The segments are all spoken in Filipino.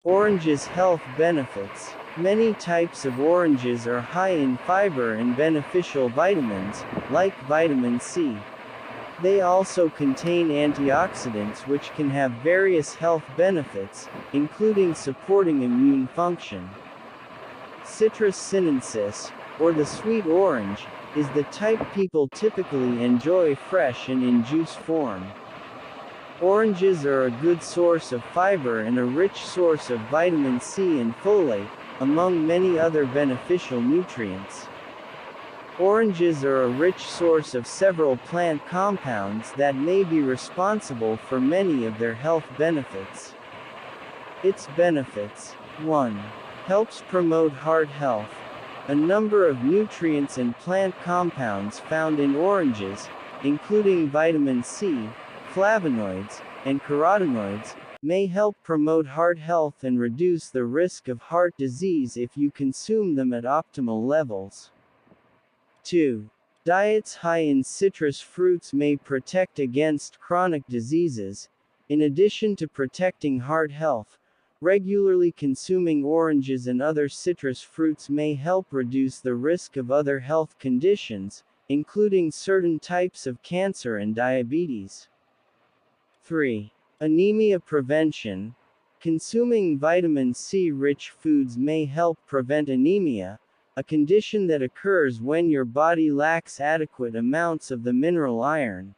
Oranges' health benefits. Many types of oranges are high in fiber and beneficial vitamins, like vitamin C. They also contain antioxidants which can have various health benefits, including supporting immune function. Citrus sinensis, or the sweet orange, is the type people typically enjoy fresh and in juice form. Oranges are a good source of fiber and a rich source of vitamin C and folate, among many other beneficial nutrients. Oranges are a rich source of several plant compounds that may be responsible for many of their health benefits. Its benefits: 1. Helps promote heart health. A number of nutrients and plant compounds found in oranges, including vitamin C, flavonoids, and carotenoids, may help promote heart health and reduce the risk of heart disease if you consume them at optimal levels. 2. Diets high in citrus fruits may protect against chronic diseases. In addition to protecting heart health, regularly consuming oranges and other citrus fruits may help reduce the risk of other health conditions, including certain types of cancer and diabetes. 3. Anemia prevention. Consuming vitamin C-rich foods may help prevent anemia, a condition that occurs when your body lacks adequate amounts of the mineral iron.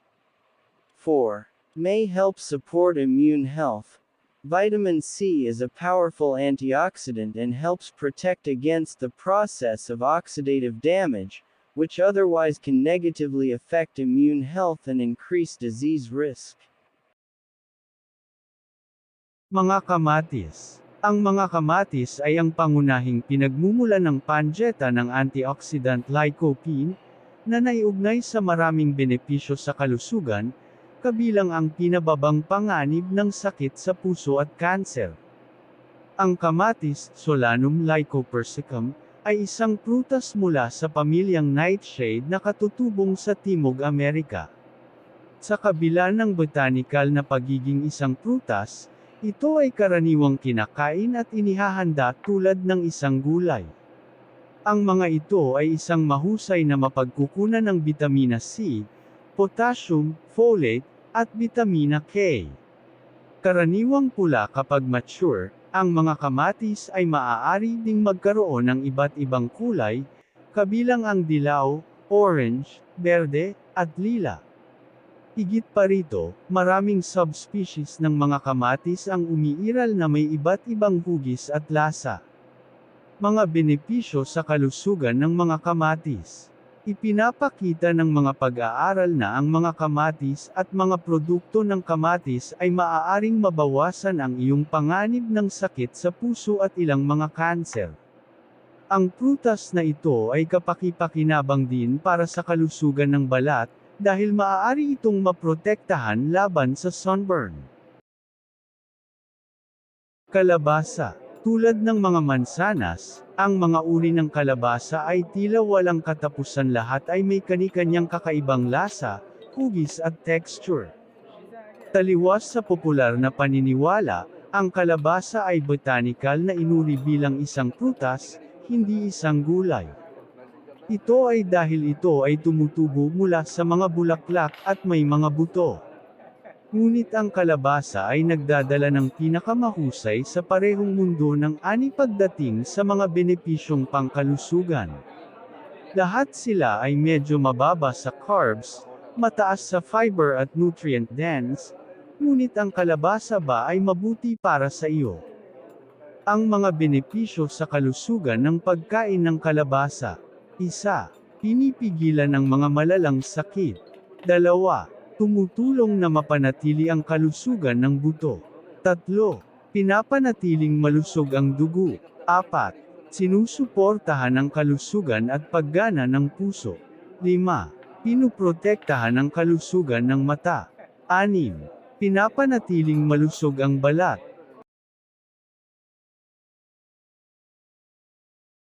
4. May help support immune health. Vitamin C is a powerful antioxidant and helps protect against the process of oxidative damage, which otherwise can negatively affect immune health and increase disease risk. Mga kamatis. Ang mga kamatis ay ang pangunahing pinagmumulan ng pandieta ng antioxidant lycopene, na naiugnay sa maraming benepisyo sa kalusugan, kabilang ang pinababang panganib ng sakit sa puso at kanser. Ang kamatis, Solanum lycopersicum, ay isang prutas mula sa pamilyang nightshade na katutubong sa Timog Amerika. Sa kabila ng botanical na pagiging isang prutas, ito ay karaniwang kinakain at inihahanda tulad ng isang gulay. Ang mga ito ay isang mahusay na mapagkukunan ng bitamina C, potassium, folate, at bitamina K. Karaniwang pula kapag mature, ang mga kamatis ay maaari ding magkaroon ng iba't ibang kulay, kabilang ang dilaw, orange, berde, at lila. Higit pa rito, maraming subspecies ng mga kamatis ang umiiral na may iba't ibang hugis at lasa. Mga benepisyo sa kalusugan ng mga kamatis. Ipinapakita ng mga pag-aaral na ang mga kamatis at mga produkto ng kamatis ay maaaring mabawasan ang iyong panganib ng sakit sa puso at ilang mga kanser. Ang prutas na ito ay kapaki-pakinabang din para sa kalusugan ng balat, dahil maaari itong maprotektahan laban sa sunburn. Kalabasa. Tulad ng mga mansanas, ang mga uri ng kalabasa ay tila walang katapusan, lahat ay may kani-kanyang kakaibang lasa, hugis at texture. Taliwas sa popular na paniniwala, ang kalabasa ay botanical na inuri bilang isang prutas, hindi isang gulay. Ito ay dahil ito ay tumutubo mula sa mga bulaklak at may mga buto. Ngunit ang kalabasa ay nagdadala ng pinakamahusay sa parehong mundo ng ani pagdating sa mga benepisyong pangkalusugan. Lahat sila ay medyo mababa sa carbs, mataas sa fiber at nutrient dense, ngunit ang kalabasa ba ay mabuti para sa iyo? Ang mga benepisyo sa kalusugan ng pagkain ng kalabasa. 1. Pinipigilan ang mga malalang sakit. 2. Tumutulong na mapanatili ang kalusugan ng buto. 3. Pinapanatiling malusog ang dugo. 4. Sinusuportahan ang kalusugan at paggana ng puso. 5. Pinuprotektahan ang kalusugan ng mata. 6. Pinapanatiling malusog ang balat.